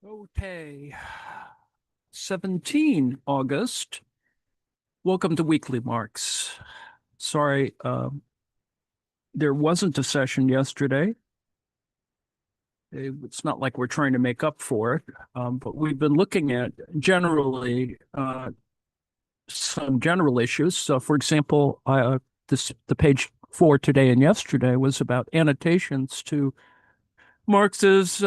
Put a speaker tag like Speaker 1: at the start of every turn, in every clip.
Speaker 1: Okay, 17 August. Welcome to Weekly Marx. Sorry, there wasn't a session yesterday. It's not like we're trying to make up for it, but we've been looking at generally some general issues. So, for example, the page 4 today and yesterday was about annotations to Marx's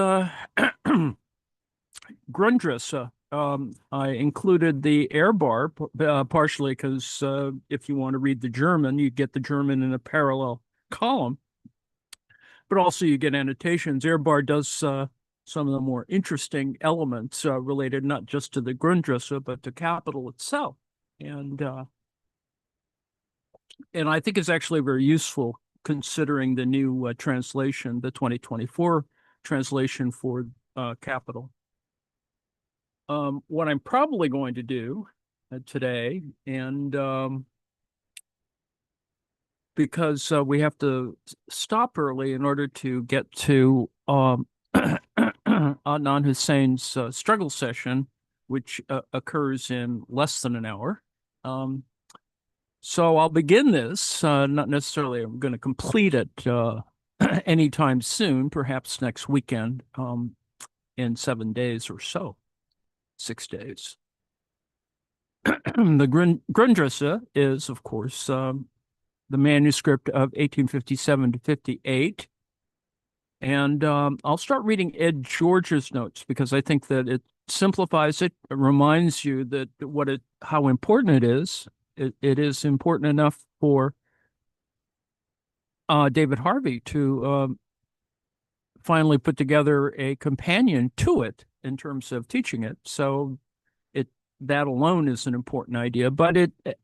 Speaker 1: Grundrisse. I included the air bar partially because if you want to read the German, you get the German in a parallel column, but also you get annotations. Air bar does some of the more interesting elements related not just to the Grundrisse but to capital itself, and I think it's actually very useful considering the new translation, the 2024 translation for capital. What I'm probably going to do today, and because we have to stop early in order to get to Adnan Hussein's struggle session, which occurs in less than an hour. So I'll begin this, not necessarily I'm going to complete it anytime soon, perhaps next weekend, in 7 days or so. 6 days. The Grundrisse is, of course, the manuscript of 1857 to 58. And I'll start reading Ed George's notes because I think that it simplifies it. It reminds you that how important it is. It is important enough for David Harvey to finally put together a companion to it in terms of teaching it. So that alone is an important idea. But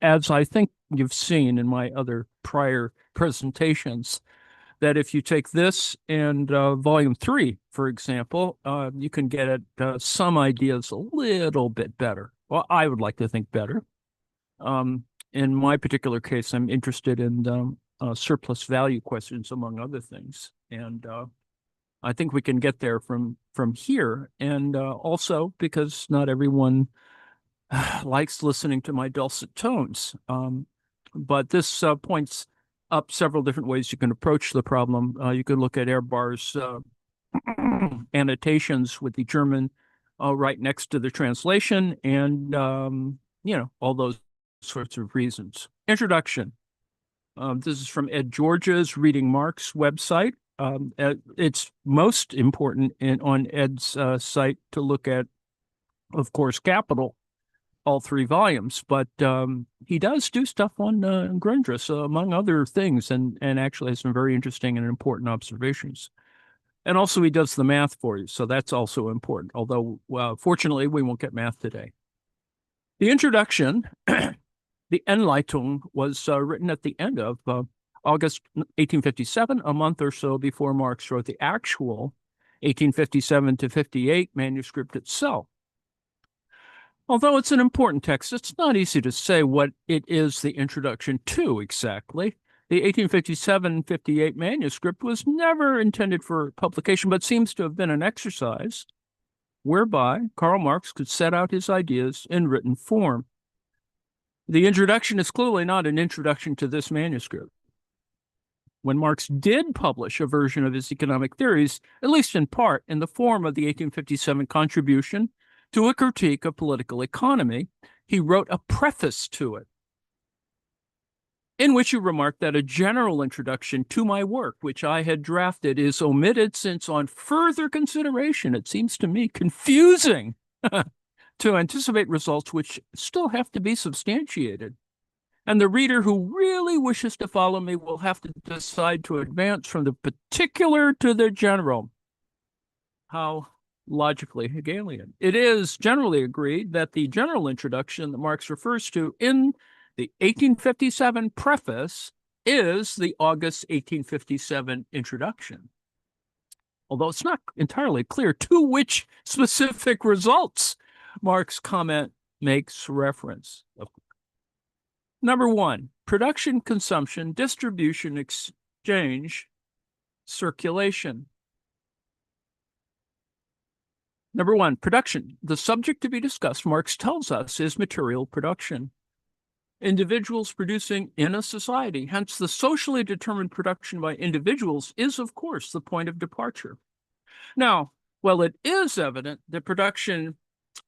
Speaker 1: as I think you've seen in my other prior presentations, that if you take this and volume 3, for example, you can get at some ideas a little bit better. Well, I would like to think better. In my particular case, I'm interested in surplus value questions, among other things. And I think we can get there from here. And also because not everyone likes listening to my dulcet tones. But this points up several different ways you can approach the problem. You could look at Airbar's annotations with the German right next to the translation and, all those sorts of reasons. Introduction. This is from Ed George's Reading Marx website. It's most important on Ed's site to look at, of course, Capital, all 3 volumes, but he does do stuff on Grundrisse, among other things, and actually has some very interesting and important observations. And also he does the math for you, so that's also important, although fortunately we won't get math today. The introduction, the Einleitung, was written at the end of August 1857, a month or so before Marx wrote the actual 1857 to 58 manuscript itself. Although it's an important text, it's not easy to say what it is the introduction to exactly. The 1857-58 manuscript was never intended for publication, but seems to have been an exercise whereby Karl Marx could set out his ideas in written form. The introduction is clearly not an introduction to this manuscript. When Marx did publish a version of his economic theories, at least in part, in the form of the 1857 contribution to a critique of political economy, he wrote a preface to it, in which he remarked that a general introduction to my work, which I had drafted, is omitted since on further consideration, it seems to me confusing to anticipate results which still have to be substantiated. And the reader who really wishes to follow me will have to decide to advance from the particular to the general. How logically Hegelian. It is generally agreed that the general introduction that Marx refers to in the 1857 preface is the August 1857 introduction, although it's not entirely clear to which specific results Marx's comment makes reference. Number 1, production, consumption, distribution, exchange, circulation. Number one, production. The subject to be discussed, Marx tells us, is material production. Individuals producing in a society. Hence, the socially determined production by individuals is, of course, the point of departure. Now, while it is evident that production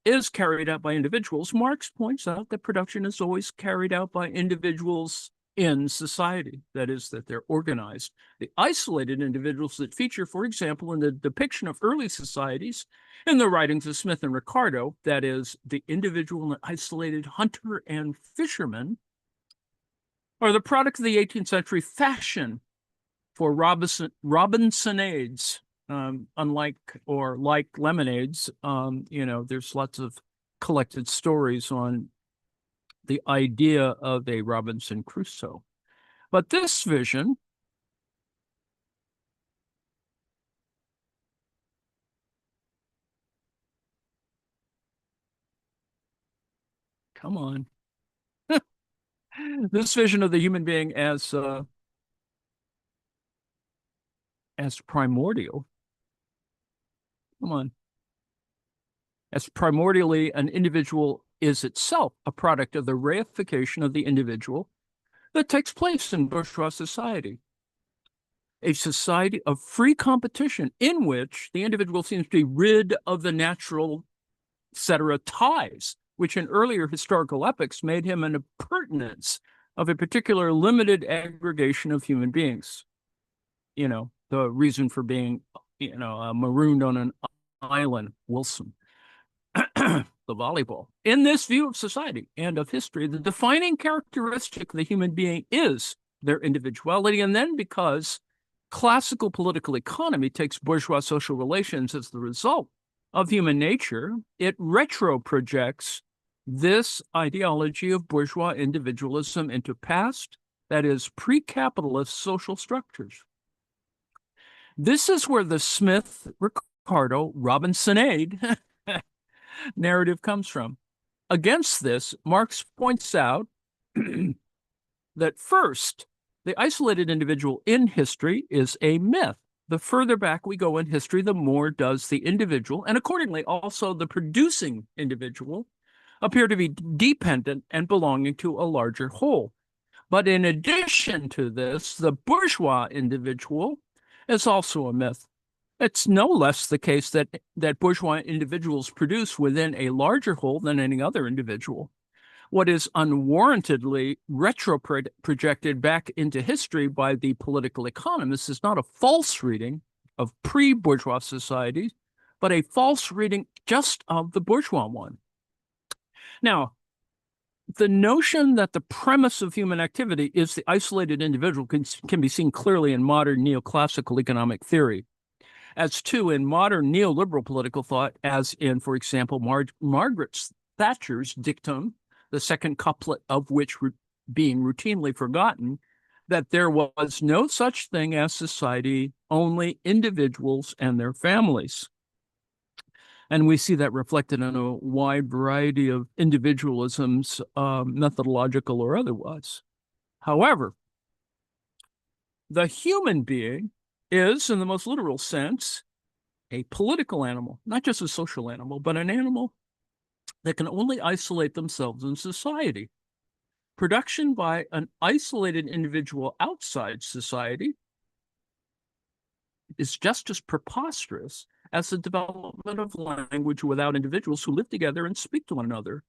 Speaker 1: is carried out by individuals, Marx points out that production is always carried out by individuals in society. That is, that they're organized. The isolated individuals that feature, for example, in the depiction of early societies in the writings of Smith and Ricardo, that is, the individual and isolated hunter and fisherman, are the product of the 18th century fashion for Robinsonades. Unlike or like lemonades, there's lots of collected stories on the idea of a Robinson Crusoe. But this vision come on. This vision of the human being as primordial. Come on. As primordially an individual is itself a product of the reification of the individual that takes place in bourgeois society. A society of free competition in which the individual seems to be rid of the natural, etc., ties, which in earlier historical epochs made him an appurtenance of a particular limited aggregation of human beings. The reason for being, marooned on an island, Wilson, the volleyball. In this view of society and of history, the defining characteristic of the human being is their individuality. And then because classical political economy takes bourgeois social relations as the result of human nature, it retro-projects this ideology of bourgeois individualism into past, that is, pre-capitalist social structures. This is where the Smith-Ricardo Robinsonade narrative comes from. Against this, Marx points out that first, the isolated individual in history is a myth. The further back we go in history, the more does the individual, and accordingly also the producing individual, appear to be dependent and belonging to a larger whole. But in addition to this, the bourgeois individual is also a myth. It's no less the case that bourgeois individuals produce within a larger whole than any other individual. What is unwarrantedly retro-projected back into history by the political economists is not a false reading of pre-bourgeois societies, but a false reading just of the bourgeois one. Now, the notion that the premise of human activity is the isolated individual can be seen clearly in modern neoclassical economic theory, as too in modern neoliberal political thought, as in, for example, Margaret Thatcher's dictum, the second couplet of which being routinely forgotten, that there was no such thing as society, only individuals and their families. And we see that reflected in a wide variety of individualisms, methodological or otherwise. However, the human being is, in the most literal sense, a political animal, not just a social animal, but an animal that can only isolate themselves in society. Production by an isolated individual outside society is just as preposterous as the development of language without individuals who live together and speak to one another.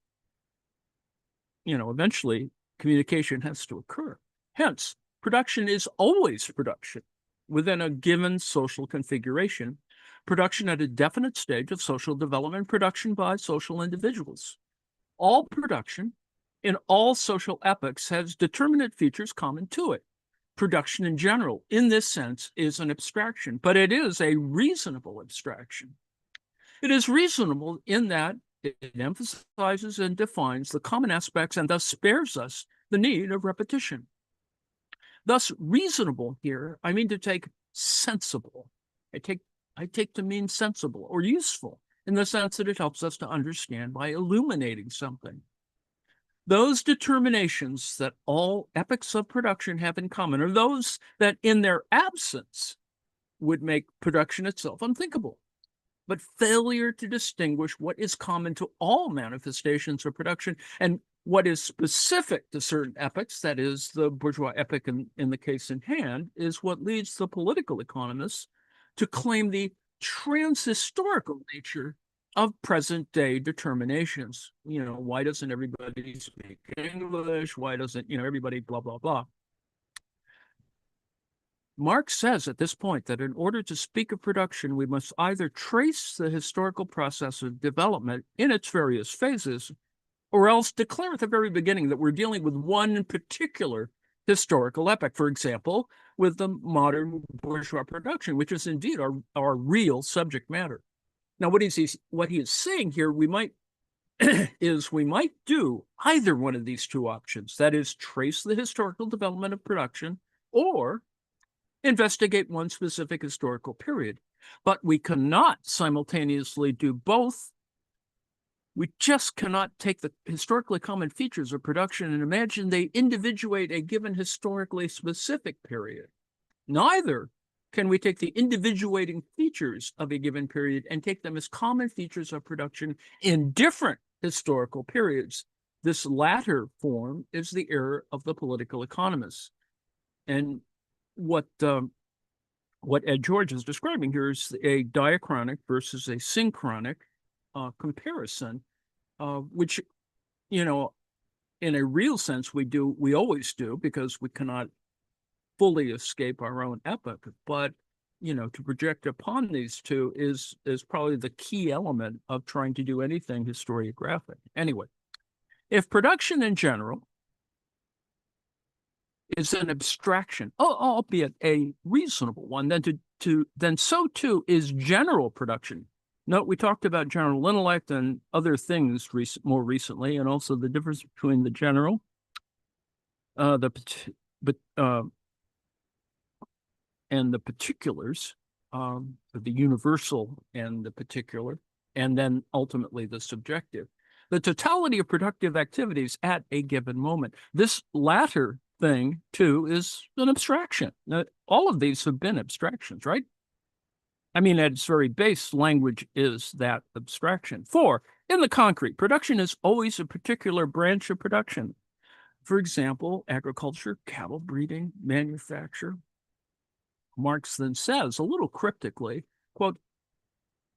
Speaker 1: Eventually communication has to occur. Hence, production is always production within a given social configuration, production at a definite stage of social development, production by social individuals. All production in all social epochs has determinate features common to it. Production in general, in this sense, is an abstraction, but it is a reasonable abstraction. It is reasonable in that it emphasizes and defines the common aspects and thus spares us the need of repetition. Thus, reasonable here, I mean to take sensible. I take to mean sensible or useful in the sense that it helps us to understand by illuminating something. Those determinations that all epochs of production have in common are those that in their absence would make production itself unthinkable. but failure to distinguish what is common to all manifestations of production and what is specific to certain epochs, that is, the bourgeois epoch in the case in hand, is what leads the political economists to claim the transhistorical nature of present-day determinations. Why doesn't everybody speak English? Why doesn't, everybody blah, blah, blah. Marx says at this point that in order to speak of production, we must either trace the historical process of development in its various phases, or else declare at the very beginning that we're dealing with one particular historical epoch, for example, with the modern bourgeois production, which is indeed our real subject matter. Now, what he is saying here, we might do either one of these two options, that is, trace the historical development of production, or investigate one specific historical period. But we cannot simultaneously do both. We just cannot take the historically common features of production and imagine they individuate a given historically specific period. Neither can we take the individuating features of a given period and take them as common features of production in different historical periods. This latter form is the error of the political economists. And what Ed George is describing here is a diachronic versus a synchronic comparison, which, in a real sense, we always do, because we cannot fully escape our own epoch. But, to project upon these two is probably the key element of trying to do anything historiographic. Anyway, if production in general is an abstraction, albeit a reasonable one, then so too is general production. Note, we talked about general intellect and other things more recently, and also the difference between the general, and the particulars, the universal and the particular, and then ultimately the subjective. The totality of productive activities at a given moment. This latter thing, too, is an abstraction. Now, all of these have been abstractions, right? I mean, at its very base, language is that abstraction. 4, in the concrete, production is always a particular branch of production. For example, agriculture, cattle breeding, manufacture. Marx then says, a little cryptically, quote,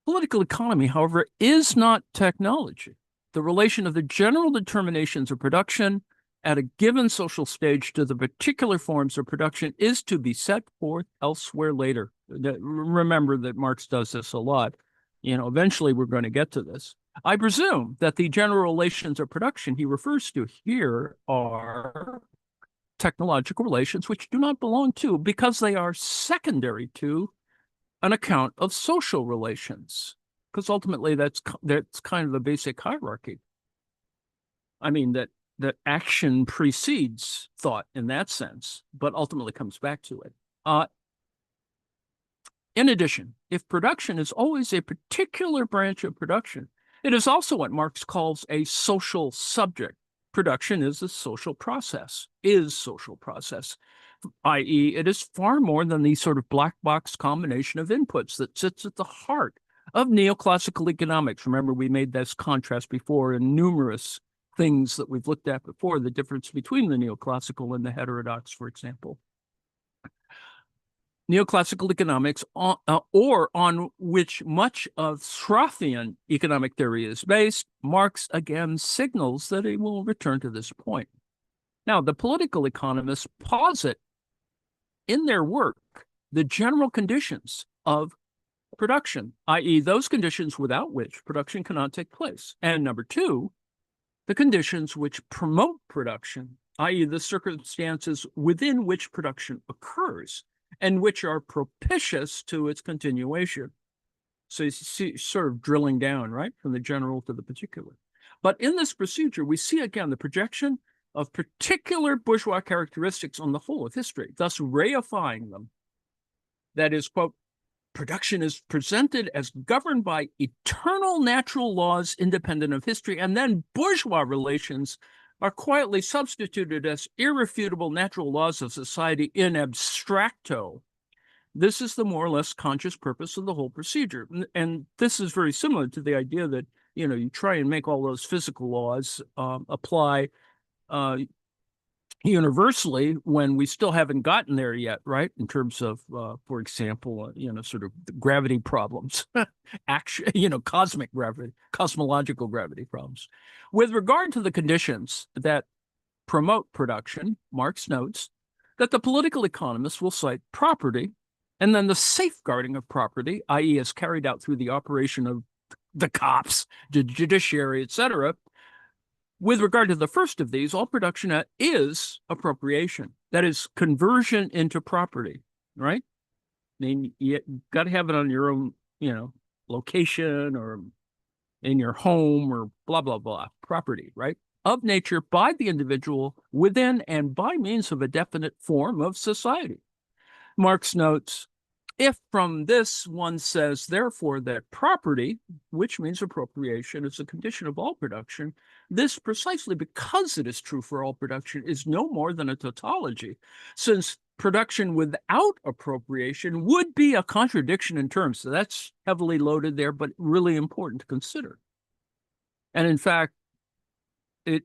Speaker 1: political economy, however, is not technology. The relation of the general determinations of production at a given social stage to the particular forms of production is to be set forth elsewhere later. Remember that Marx does this a lot. Eventually we're going to get to this. I presume that the general relations of production he refers to here are technological relations, which do not belong to, because they are secondary to, an account of social relations. Because ultimately that's kind of the basic hierarchy. I mean, that action precedes thought in that sense, but ultimately comes back to it. In addition, if production is always a particular branch of production, it is also what Marx calls a social subject. Production is a social process, i.e., it is far more than the sort of black box combination of inputs that sits at the heart of neoclassical economics. Remember, we made this contrast before in numerous things that we've looked at before, the difference between the neoclassical and the heterodox, for example. Neoclassical economics, or on which much of Straussian economic theory is based, Marx again signals that he will return to this point. Now, the political economists posit in their work the general conditions of production, i.e., those conditions without which production cannot take place. And number 2, the conditions which promote production, i.e., the circumstances within which production occurs and which are propitious to its continuation. So you see, sort of drilling down, right, from the general to the particular. But in this procedure, we see again the projection of particular bourgeois characteristics on the whole of history, thus reifying them. That is, quote, production is presented as governed by eternal natural laws independent of history, and then bourgeois relations are quietly substituted as irrefutable natural laws of society in abstracto. This is the more or less conscious purpose of the whole procedure. And this is very similar to the idea that, you try and make all those physical laws apply universally when we still haven't gotten there yet, right? In terms of, for example, sort of gravity problems, cosmic gravity, cosmological gravity problems. With regard to the conditions that promote production, Marx notes that the political economists will cite property and then the safeguarding of property, i.e., as carried out through the operation of the cops, the judiciary, etc. With regard to the first of these, all production is appropriation. That is conversion into property, right? I mean, you got to have it on your own, location or in your home or blah, blah, blah, property, right? Of nature by the individual within and by means of a definite form of society. Marx notes, if from this one says, therefore, that property, which means appropriation, is a condition of all production, this precisely because it is true for all production is no more than a tautology, since production without appropriation would be a contradiction in terms. So that's heavily loaded there, but really important to consider. And in fact, it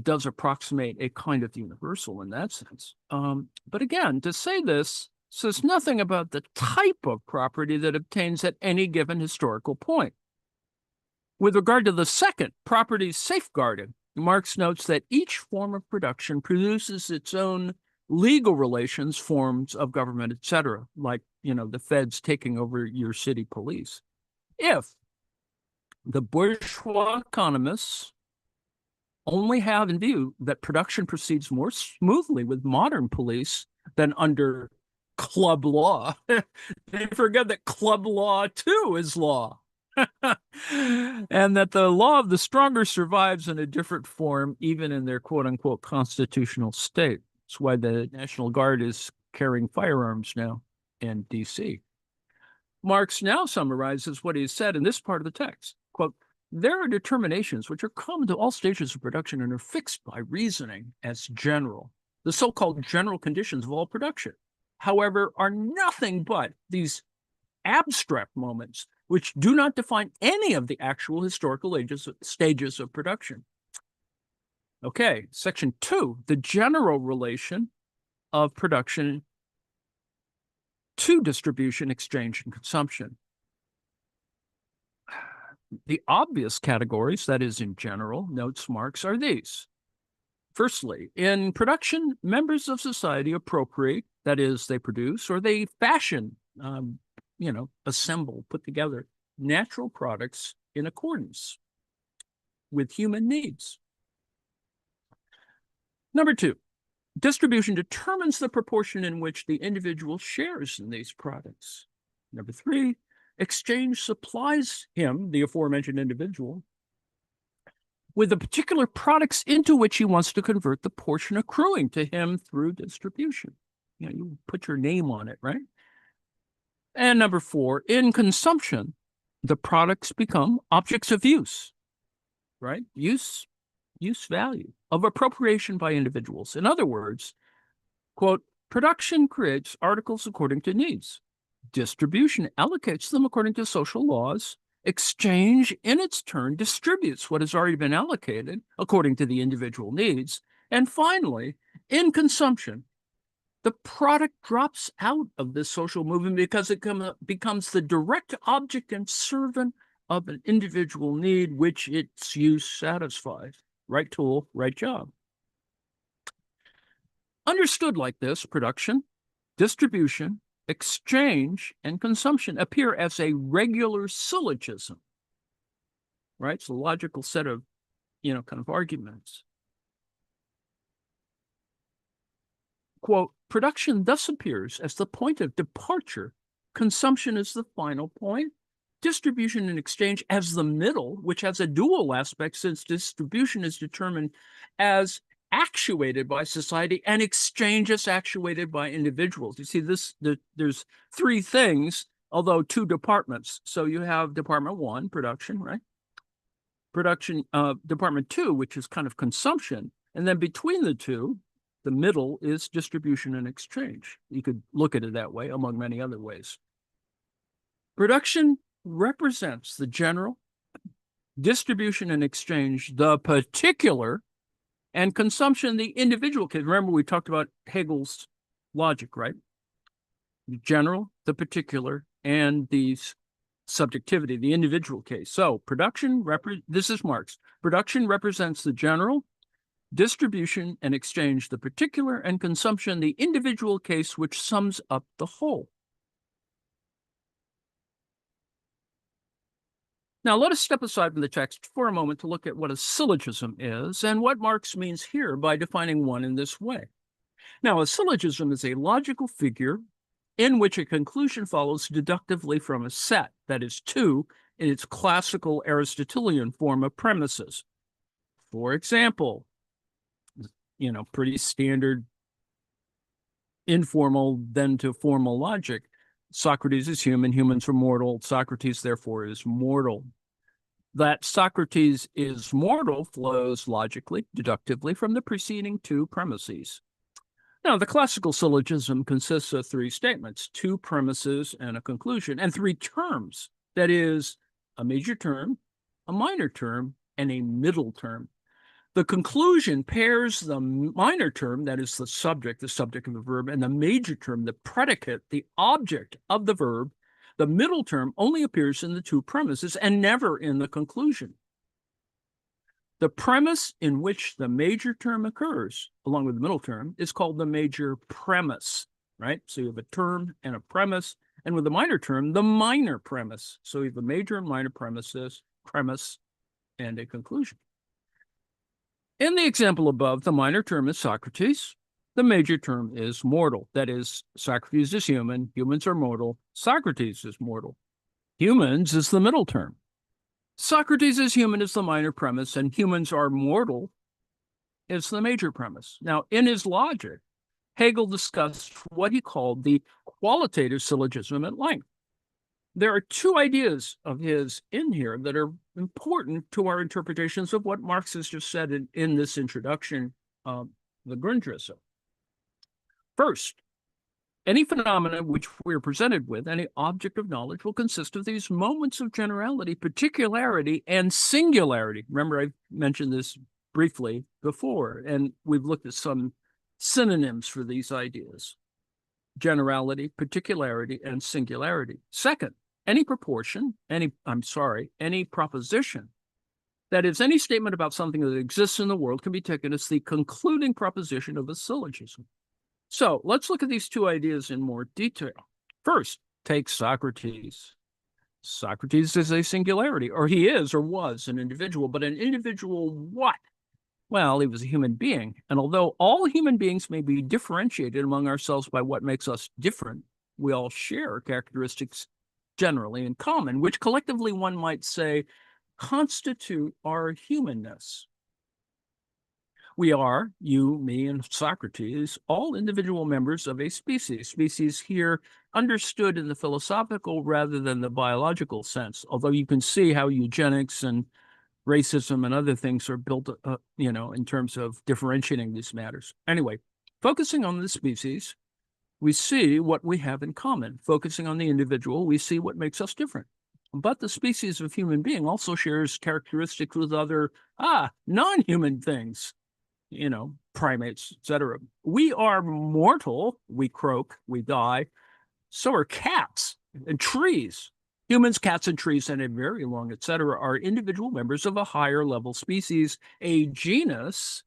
Speaker 1: does approximate a kind of universal in that sense. But again, to say this says nothing about the type of property that obtains at any given historical point. With regard to the second, property safeguarding, Marx notes that each form of production produces its own legal relations, forms of government, etc., like, the feds taking over your city police. If the bourgeois economists only have in view that production proceeds more smoothly with modern police than under club law, they forget that club law too is law. And that the law of the stronger survives in a different form, even in their quote unquote constitutional state. That's why the National Guard is carrying firearms now in DC. Marx now summarizes what he said in this part of the text. Quote, there are determinations which are common to all stages of production and are fixed by reasoning as general, the so-called general conditions of all production, however, are nothing but these abstract moments which do not define any of the actual historical stages of production. Okay, section 2, the general relation of production to distribution, exchange, and consumption. The obvious categories, that is in general, notes Marx, are these. Firstly, in production, members of society appropriate, that is, they produce or they fashion, assemble, put together natural products in accordance with human needs. Number 2, distribution determines the proportion in which the individual shares in these products. Number 3, exchange supplies him, the aforementioned individual, with the particular products into which he wants to convert the portion accruing to him through distribution. You put your name on it, right? And number 4, in consumption, the products become objects of use, right? Use value, of appropriation by individuals. In other words, quote, production creates articles according to needs. Distribution allocates them according to social laws. Exchange, in its turn, distributes what has already been allocated according to the individual needs. And finally, in consumption, the product drops out of this social movement because it becomes the direct object and servant of an individual need which its use satisfies. Right tool, right job. Understood like this, production, distribution, exchange, and consumption appear as a regular syllogism, right? It's a logical set of, kind of arguments. Quote, production thus appears as the point of departure. Consumption is the final point. Distribution and exchange as the middle, which has a dual aspect since distribution is determined as actuated by society and exchange is actuated by individuals. You see, there's 3 things, although 2 departments. So you have department 1, production, right? Production, department 2, which is kind of consumption. And then between the two, The middle is distribution and exchange. You could look at it that way, among many other ways. Production represents the general, distribution and exchange, the particular, and consumption, the individual case. Remember, we talked about Hegel's logic, right? The general, the particular, and the subjectivity, the individual case. So production, this is Marx. Production represents the general, distribution and exchange, the particular, and consumption, the individual case, which sums up the whole. Now, let us step aside from the text for a moment to look at what a syllogism is and what Marx means here by defining one in this way. Now, a syllogism is a logical figure in which a conclusion follows deductively from a set, that is, two, in its classical Aristotelian form of premises. For example, pretty standard informal then to formal logic. Socrates is human, humans are mortal, Socrates therefore is mortal. That Socrates is mortal flows logically, deductively from the preceding two premises. Now, the classical syllogism consists of three statements, two premises and a conclusion, and three terms, that is, a major term, a minor term, and a middle term. The conclusion pairs the minor term, that is the subject of the verb, and the major term, the predicate, the object of the verb. The middle term only appears in the two premises and never in the conclusion. The premise in which the major term occurs, along with the middle term, is called the major premise, right? So you have a term and a premise, and with the minor term, the minor premise. So you have a major and minor premises, premise, and a conclusion. In the example above, the minor term is Socrates. The major term is mortal. That is, Socrates is human, humans are mortal, Socrates is mortal. Humans is the middle term. Socrates is human is the minor premise, and humans are mortal is the major premise. Now, in his logic, Hegel discussed what he called the qualitative syllogism at length. There are two ideas of his in here that are important to our interpretations of what Marx has just said in this introduction of the Grundrisse. First, any phenomena which we are presented with, any object of knowledge, will consist of these moments of generality, particularity, and singularity. Remember, I mentioned this briefly before, and we've looked at some synonyms for these ideas: generality, particularity, and singularity. Second, any proposition, that is, any statement about something that exists in the world can be taken as the concluding proposition of a syllogism. So let's look at these two ideas in more detail. First, take Socrates. Socrates is a singularity, or he is or was an individual, but an individual what? Well, he was a human being. And although all human beings may be differentiated among ourselves by what makes us different, we all share characteristics generally in common, which collectively one might say constitute our humanness. We are, you, me, and Socrates, all individual members of a species. Species here understood in the philosophical rather than the biological sense, although you can see how eugenics and racism and other things are built, in terms of differentiating these matters. Anyway, focusing on the species, we see what we have in common. Focusing on the individual, we see what makes us different. But the species of human being also shares characteristics with other non-human things, primates, etc. We are mortal, we croak, we die. So are cats and trees. Humans, cats, and trees, and a very long, etc., are individual members of a higher level species, a genus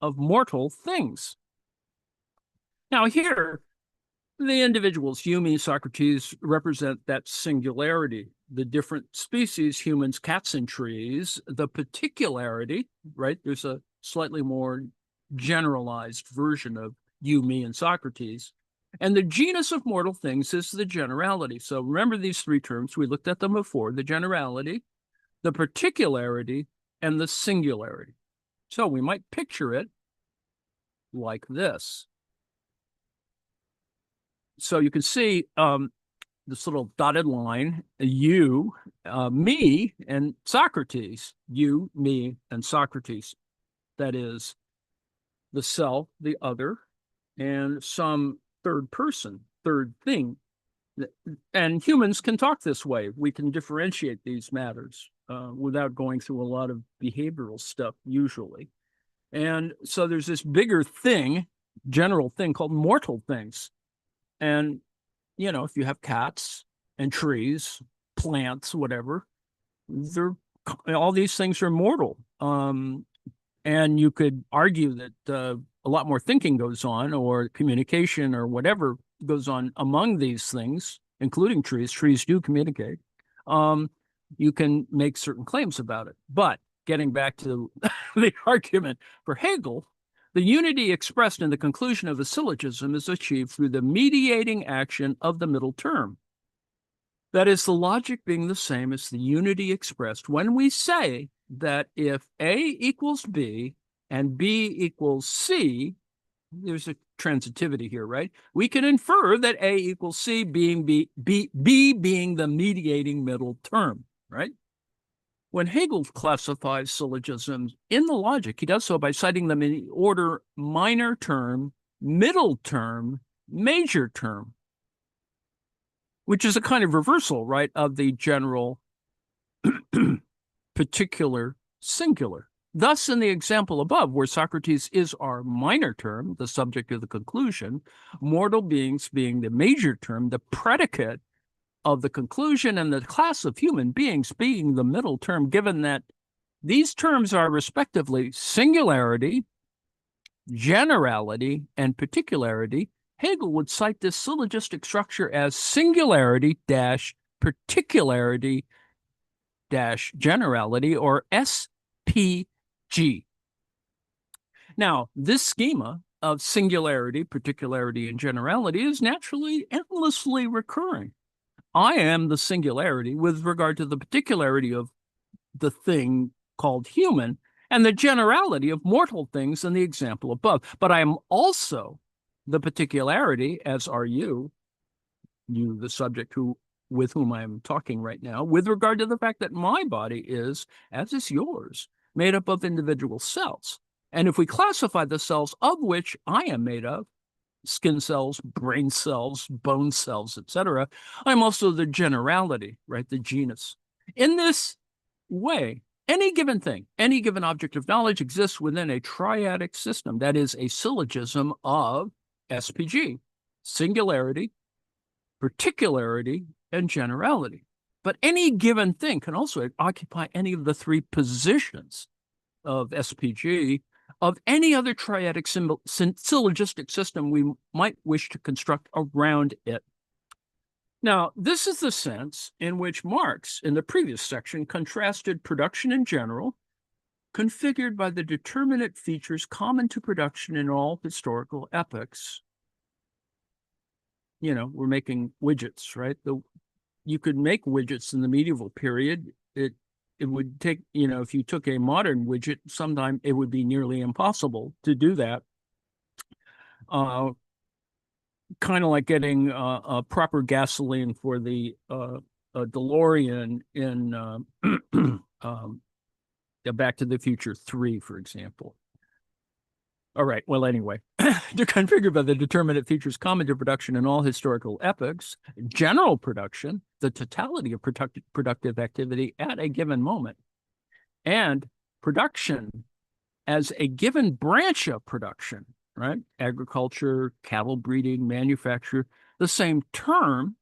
Speaker 1: of mortal things. Now here, the individuals, you, me, Socrates, represent that singularity. The different species, humans, cats, and trees, the particularity, right? There's a slightly more generalized version of you, me, and Socrates. And the genus of mortal things is the generality. So remember these three terms. We looked at them before: the generality, the particularity, and the singularity. So we might picture it like this. So you can see this little dotted line, you, me, and Socrates. You, me, and Socrates. That is, the self, the other, and some third person, third thing. And humans can talk this way. We can differentiate these matters without going through a lot of behavioral stuff usually. And so there's this bigger thing, general thing called mortal things. And, if you have cats and trees, plants, whatever, all these things are mortal. And you could argue that a lot more thinking goes on, or communication or whatever goes on among these things, including trees. Trees do communicate. You can make certain claims about it. But getting back to the argument for Hegel, the unity expressed in the conclusion of a syllogism is achieved through the mediating action of the middle term. That is, the logic being the same as the unity expressed when we say that if A equals B and B equals C, there's a transitivity here, right? We can infer that A equals C being B being the mediating middle term, right? When Hegel classifies syllogisms in the logic, he does so by citing them in the order minor term, middle term, major term, which is a kind of reversal, right, of the general particular singular. Thus, in the example above, where Socrates is our minor term, the subject of the conclusion, mortal beings being the major term, the predicate of the conclusion, and the class of human beings being the middle term, given that these terms are respectively singularity, generality, and particularity, Hegel would cite this syllogistic structure as singularity dash particularity dash generality, or SPG. Now, this schema of singularity, particularity, and generality is naturally endlessly recurring. I am the singularity with regard to the particularity of the thing called human and the generality of mortal things in the example above. But I am also the particularity, as are you, the subject with whom I am talking right now, with regard to the fact that my body is, as is yours, made up of individual cells. And if we classify the cells of which I am made of, skin cells, brain cells, bone cells, etc., I'm also the generality, right, the genus. In this way, any given thing, any given object of knowledge exists within a triadic system, that is a syllogism of SPG, singularity, particularity, and generality. But any given thing can also occupy any of the three positions of SPG of any other triadic syllogistic system we might wish to construct around it. Now, this is the sense in which Marx, in the previous section, contrasted production in general, configured by the determinate features common to production in all historical epochs. We're making widgets, right? You could make widgets in the medieval period. It would take, if you took a modern widget, sometime it would be nearly impossible to do that. Kind of like getting a proper gasoline for the DeLorean in Back to the Future 3, for example. All right. Well, anyway, they're configured by the determinate features common to production in all historical epochs, general production, the totality of productive activity at a given moment, and production as a given branch of production, right? Agriculture, cattle breeding, manufacture, the same term,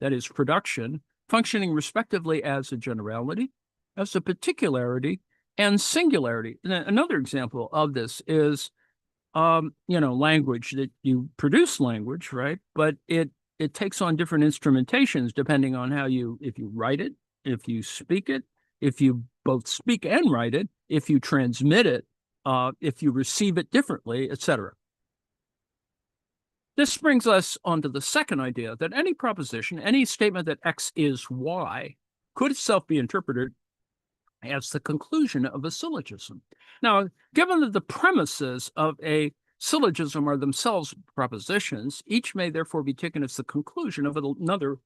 Speaker 1: that is production, functioning respectively as a generality, as a particularity, and singularity. And another example of this is language, that you produce language, right? But it takes on different instrumentations depending on if you write it, if you speak it, if you both speak and write it, if you transmit it, if you receive it differently, etc. This brings us on to the second idea, that any proposition, any statement that X is Y, could itself be interpreted as the conclusion of a syllogism. Now, given that the premises of a syllogism are themselves propositions, each may therefore be taken as the conclusion of another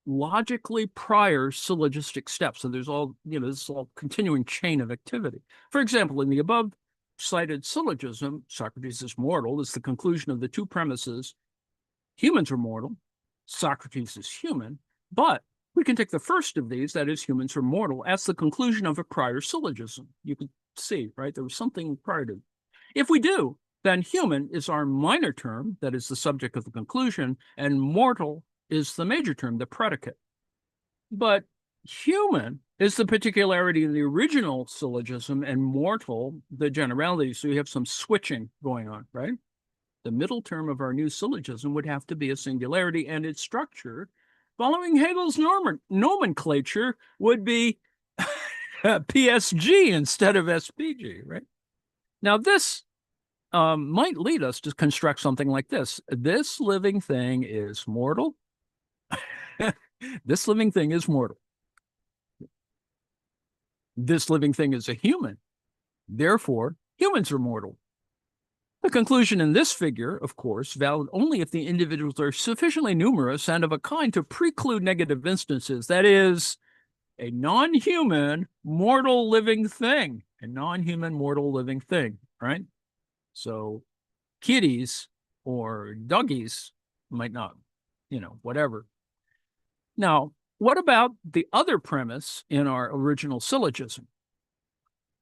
Speaker 1: logically prior syllogistic step. So there's this all continuing chain of activity. For example, in the above cited syllogism, Socrates is mortal, is the conclusion of the two premises: humans are mortal, Socrates is human. But we can take the first of these, that is, humans are mortal, as the conclusion of a prior syllogism. You can see, right? There was something prior to. If we do, then human is our minor term, that is the subject of the conclusion, and mortal is the major term, the predicate. But human is the particularity in the original syllogism, and mortal, the generality. So you have some switching going on, right? The middle term of our new syllogism would have to be a singularity, and its structure, following Hegel's nomenclature, would be PSG instead of SPG, right? Now, this might lead us to construct something like this. This living thing is mortal. This living thing is mortal. This living thing is a human. Therefore, humans are mortal. The conclusion in this figure, of course, valid only if the individuals are sufficiently numerous and of a kind to preclude negative instances. That is, a non-human mortal living thing. A non-human mortal living thing, right? So kitties or doggies might not, whatever. Now, what about the other premise in our original syllogism?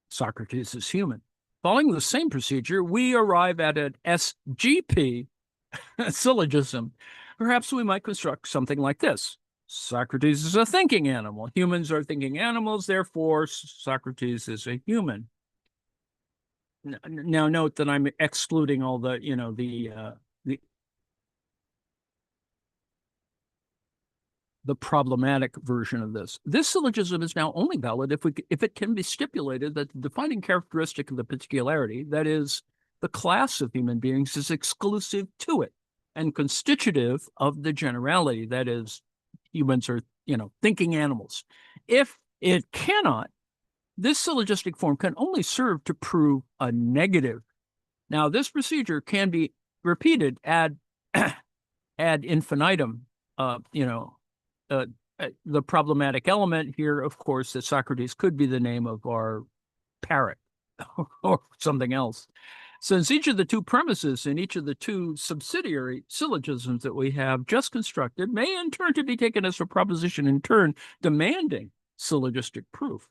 Speaker 1: Socrates is human. Following the same procedure, we arrive at an SGP syllogism. Perhaps we might construct something like this. Socrates is a thinking animal. Humans are thinking animals, therefore Socrates is a human. Now note that I'm excluding all the, the problematic version of this. This syllogism is now only valid if it can be stipulated that the defining characteristic of the particularity, that is, the class of human beings, is exclusive to it and constitutive of the generality, that is, humans are, thinking animals. If it cannot, this syllogistic form can only serve to prove a negative. Now, this procedure can be repeated ad infinitum, the problematic element here, of course, that Socrates could be the name of our parrot or something else. Since each of the two premises in each of the two subsidiary syllogisms that we have just constructed may in turn to be taken as a proposition in turn demanding syllogistic proof.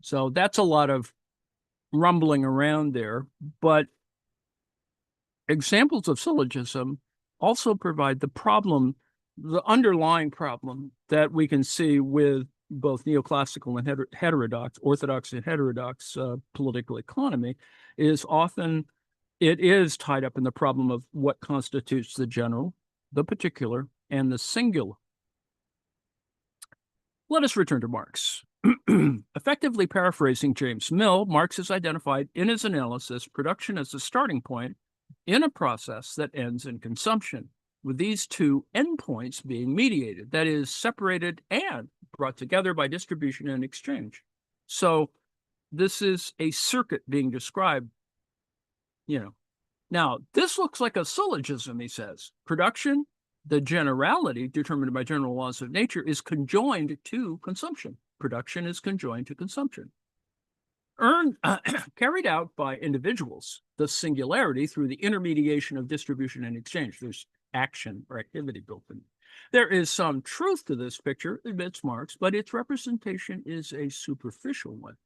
Speaker 1: So that's a lot of rumbling around there, but examples of syllogism also provide the underlying problem that we can see with both neoclassical and heterodox, orthodox and heterodox political economy, is often it is tied up in the problem of what constitutes the general, the particular, and the singular. Let us return to Marx. Effectively paraphrasing James Mill, Marx has identified in his analysis production as a starting point in a process that ends in consumption, with these two endpoints being mediated, that is, separated and brought together by distribution and exchange. So this is a circuit being described, Now, this looks like a syllogism, he says. Production, the generality determined by general laws of nature, is conjoined to consumption. Production is conjoined to consumption. Carried out by individuals, the singularity through the intermediation of distribution and exchange. There's action or activity built in. There is some truth to this picture, admits Marx, but its representation is a superficial one.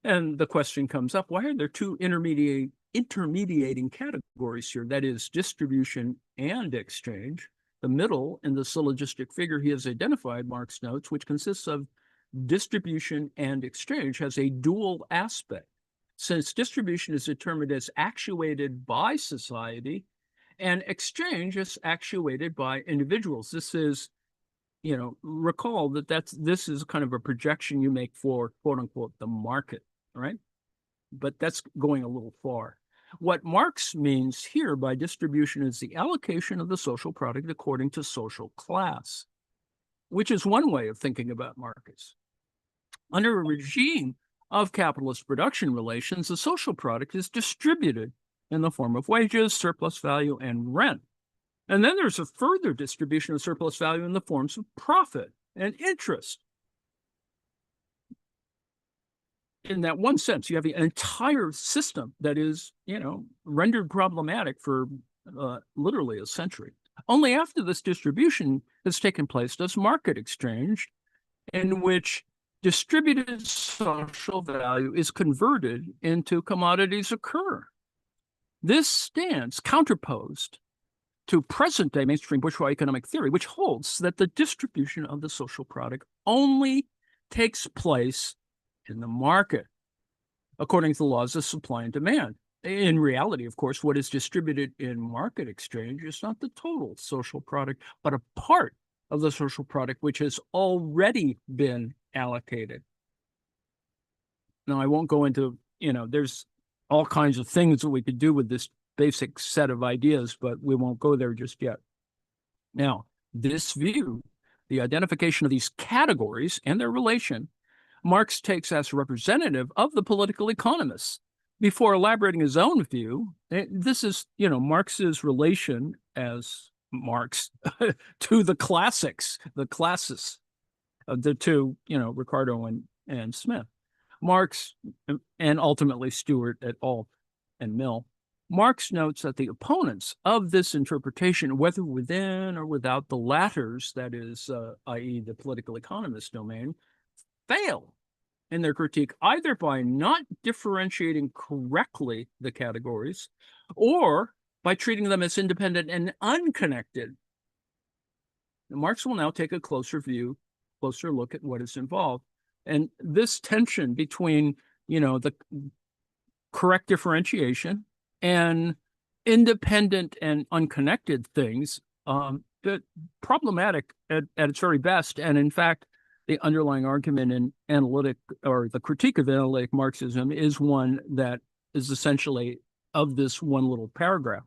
Speaker 1: And the question comes up, why are there two intermediating categories here? That is, distribution and exchange. The middle in the syllogistic figure he has identified, Marx notes, which consists of distribution and exchange, has a dual aspect. Since distribution is determined as actuated by society, and exchange is actuated by individuals. This is, recall that this is kind of a projection you make for, quote unquote, the market, right? But that's going a little far. What Marx means here by distribution is the allocation of the social product according to social class, which is one way of thinking about markets. Under a regime of capitalist production relations, the social product is distributed in the form of wages, surplus value, and rent. And then there's a further distribution of surplus value in the forms of profit and interest. in that one sense, you have an entire system that is, rendered problematic for literally a century. Only after this distribution has taken place does market exchange, in which distributed social value is converted into commodities, occur. This stands counterposed to present-day mainstream bourgeois economic theory, which holds that the distribution of the social product only takes place in the market, according to the laws of supply and demand. In reality, of course, what is distributed in market exchange is not the total social product, but a part of the social product which has already been allocated. Now, I won't go into, there's all kinds of things that we could do with this basic set of ideas, but we won't go there just yet. Now, this view, the identification of these categories and their relation, Marx takes as representative of the political economists. Before elaborating his own view, this is, Marx's relation as Marx to the classics, the classes, the two, Ricardo and Smith. Marx, and ultimately Stewart et al. And Mill, Marx notes that the opponents of this interpretation, whether within or without the latter's, that is, i.e. the political economist domain, fail in their critique either by not differentiating correctly the categories or by treating them as independent and unconnected. And Marx will now take a closer look at what is involved. And this tension between, the correct differentiation and independent and unconnected things, problematic at its very best. And in fact, the underlying argument in analytic, or the critique of analytic Marxism, is one that is essentially of this one little paragraph.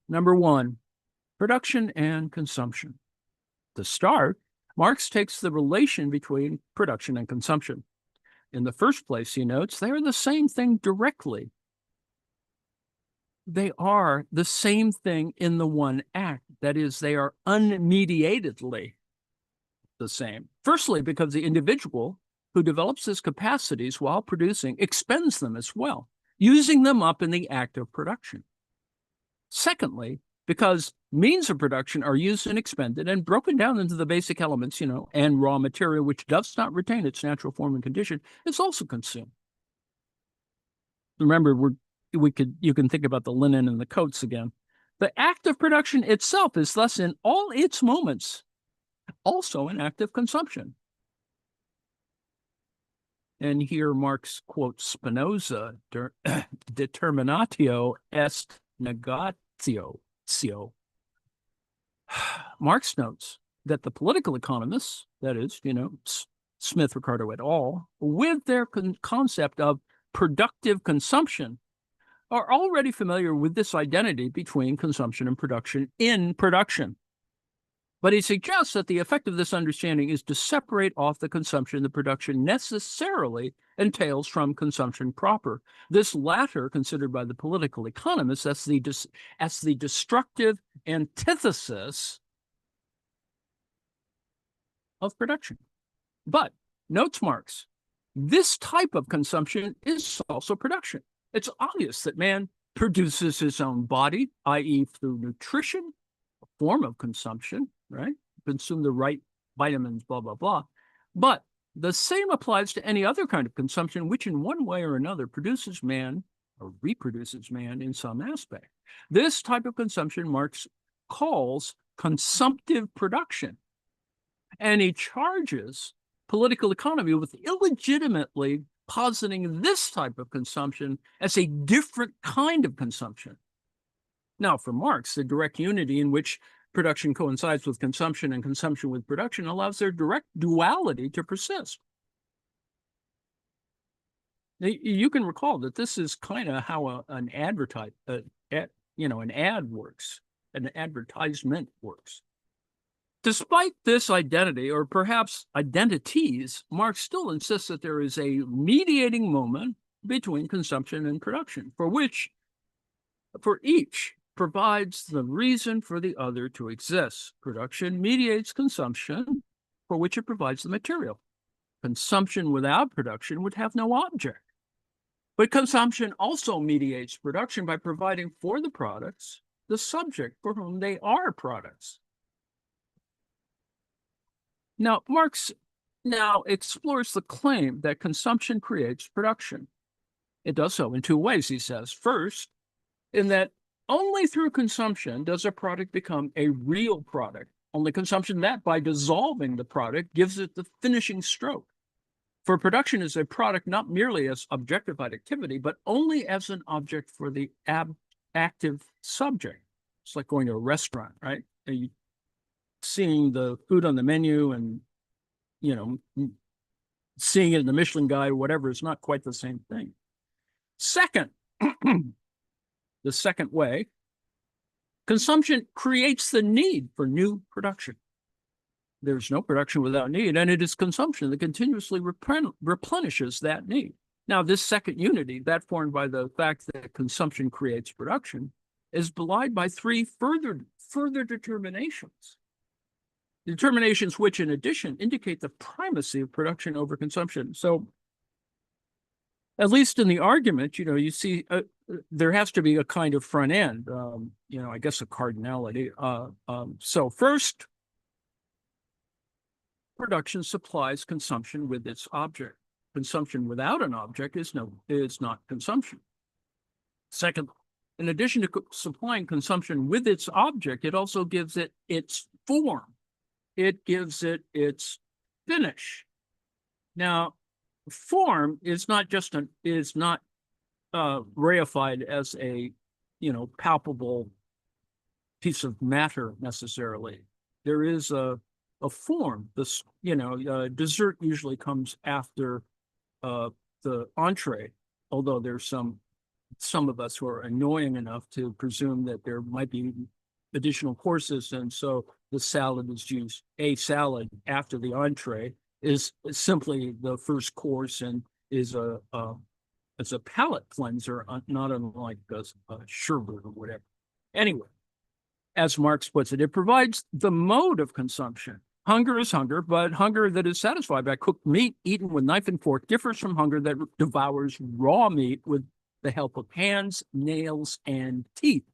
Speaker 1: Number one, production and consumption. To start, Marx takes the relation between production and consumption. In the first place, he notes, they are the same thing directly. They are the same thing in the one act. That is, they are unmediatedly the same. Firstly, because the individual who develops his capacities while producing expends them as well, using them up in the act of production. Secondly, because means of production are used and expended and broken down into the basic elements, and raw material, which does not retain its natural form and condition, is also consumed. Remember, you can think about the linen and the coats again. The act of production itself is thus in all its moments also an act of consumption. And here Marx quotes Spinoza, determinatio est negatio. Marx notes that the political economists, that is, Smith, Ricardo et al., with their concept of productive consumption, are already familiar with this identity between consumption and production in production. But he suggests that the effect of this understanding is to separate off the consumption the production necessarily entails from consumption proper. This latter, considered by the political economists as the destructive antithesis of production. But, notes Marx, this type of consumption is also production. It's obvious that man produces his own body, i.e. through nutrition, a form of consumption, right? Consume the right vitamins, blah, blah, blah. But the same applies to any other kind of consumption, which in one way or another produces man or reproduces man in some aspect. This type of consumption Marx calls consumptive production. And he charges political economy with illegitimately positing this type of consumption as a different kind of consumption. Now, for Marx, the direct unity in which production coincides with consumption and consumption with production allows their direct duality to persist. You can recall that this is kind of how an ad works, an advertisement works. Despite this identity, or perhaps identities, Marx still insists that there is a mediating moment between consumption and production, for each provides the reason for the other to exist. Production mediates consumption, for which it provides the material. Consumption without production would have no object. But consumption also mediates production by providing for the products the subject for whom they are products. Now, Marx now explores the claim that consumption creates production. It does so in two ways, he says. First, in that only through consumption does a product become a real product. Only consumption that, by dissolving the product, gives it the finishing stroke. For production is a product not merely as objectified activity, but only as an object for the active subject. It's like going to a restaurant, right? And you seeing the food on the menu and, seeing it in the Michelin Guide or whatever is not quite the same thing. Second, the second way, consumption creates the need for new production. There's no production without need, and it is consumption that continuously replenishes that need. Now, this second unity, that formed by the fact that consumption creates production, is belied by three further determinations. Determinations which, in addition, indicate the primacy of production over consumption. So, at least in the argument, you see there has to be a kind of front end, I guess a cardinality. So first, production supplies consumption with its object. Consumption without an object is not consumption. Second, in addition to supplying consumption with its object, it also gives it its form. It gives it its finish. Now, form is not reified as a palpable piece of matter necessarily. There is a form. This dessert usually comes after the entree, although there's some of us who are annoying enough to presume that there might be additional courses, and so the salad is used. A salad after the entree is simply the first course and is a palate cleanser, not unlike a sherbet or whatever. Anyway, as Marx puts it, it provides the mode of consumption. Hunger is hunger, but hunger that is satisfied by cooked meat eaten with knife and fork differs from hunger that devours raw meat with the help of hands, nails, and teeth.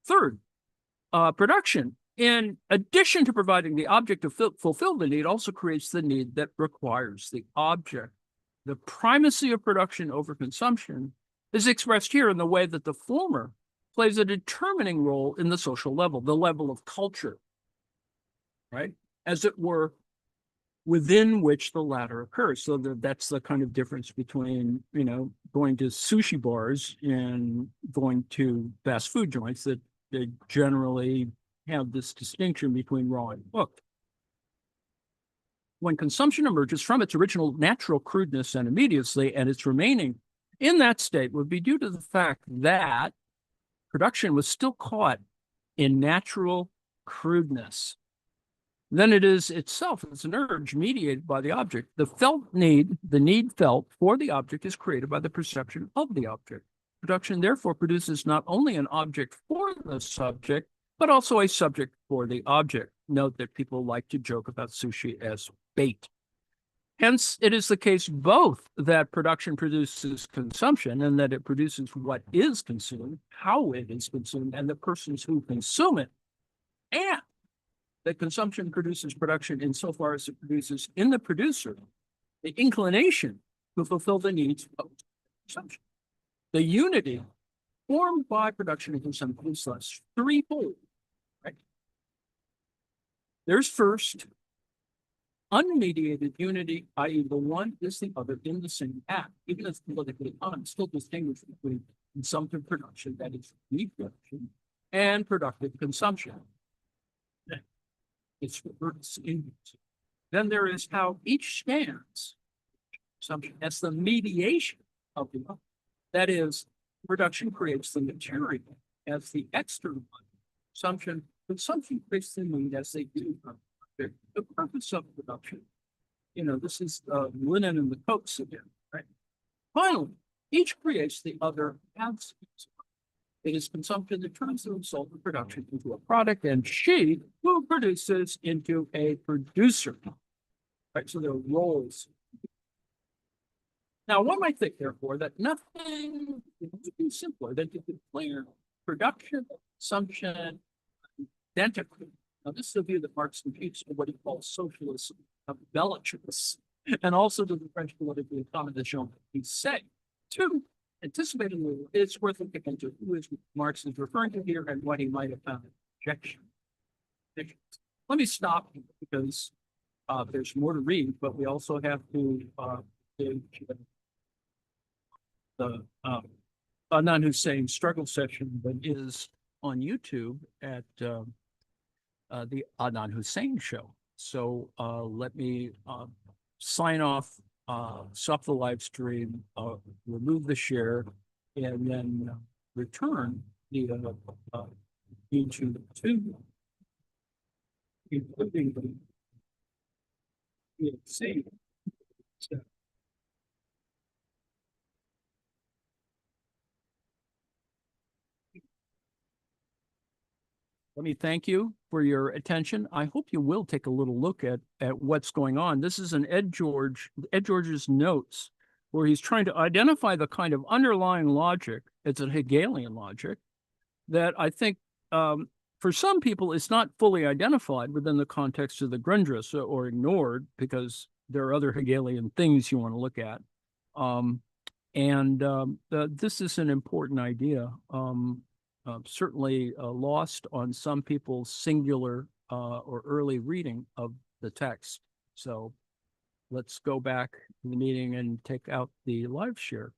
Speaker 1: Third, production, in addition to providing the object to fulfill the need, also creates the need that requires the object. The primacy of production over consumption is expressed here in the way that the former plays a determining role in the social level, the level of culture, right? As it were, within which the latter occurs. So that's the kind of difference between, going to sushi bars and going to fast food joints, that they generally have this distinction between raw and cooked. When consumption emerges from its original natural crudeness and immediacy, and its remaining in that state would be due to the fact that production was still caught in natural crudeness. Then it is itself, it's an urge mediated by the object. The need felt for the object is created by the perception of the object. Production therefore produces not only an object for the subject, but also a subject for the object. Note that people like to joke about sushi as bait. Hence, it is the case both that production produces consumption and that it produces what is consumed, how it is consumed, and the persons who consume it, and that consumption produces production insofar as it produces in the producer the inclination to fulfill the needs of consumption. The unity formed by production and consumption is thus threefold. Right? There's first unmediated unity, i.e., the one is the other in the same act. Even as politically economists still distinguish between consumptive production, that is reproduction, and productive consumption. It's reverse inverse. Then there is how each stands consumption as the mediation of the other. That is, production creates the material as the external consumption. Consumption creates the need as they do. The purpose of production, this is linen and the coats again, right? Finally, each creates the other as it is consumption that turns the result of production into a product, and she who produces into a producer. right? So there are roles. Now, one might think, therefore, that nothing would be simpler than to declare production, consumption, identically. Now, this is a view that Marx imputes to what he calls socialism of bellicose, and also to the French political economist Jean-Baptiste Say. Two, anticipating it's worth looking into who is Marx is referring to here and what he might have found in objection. Let me stop because there's more to read, but we also have to the Adnan Hussein struggle session that is on YouTube at the Adnan Hussein show. So let me sign off, stop the live stream, remove the share, and then return the YouTube to including the same. Let me thank you for your attention. I hope you will take a little look at what's going on. This is an Ed George's notes, where he's trying to identify the kind of underlying logic. It's a Hegelian logic that I think for some people it's not fully identified within the context of the Grundrisse or ignored because there are other Hegelian things you want to look at. This is an important idea. Certainly lost on some people's singular or early reading of the text. So let's go back to the meeting and take out the live share.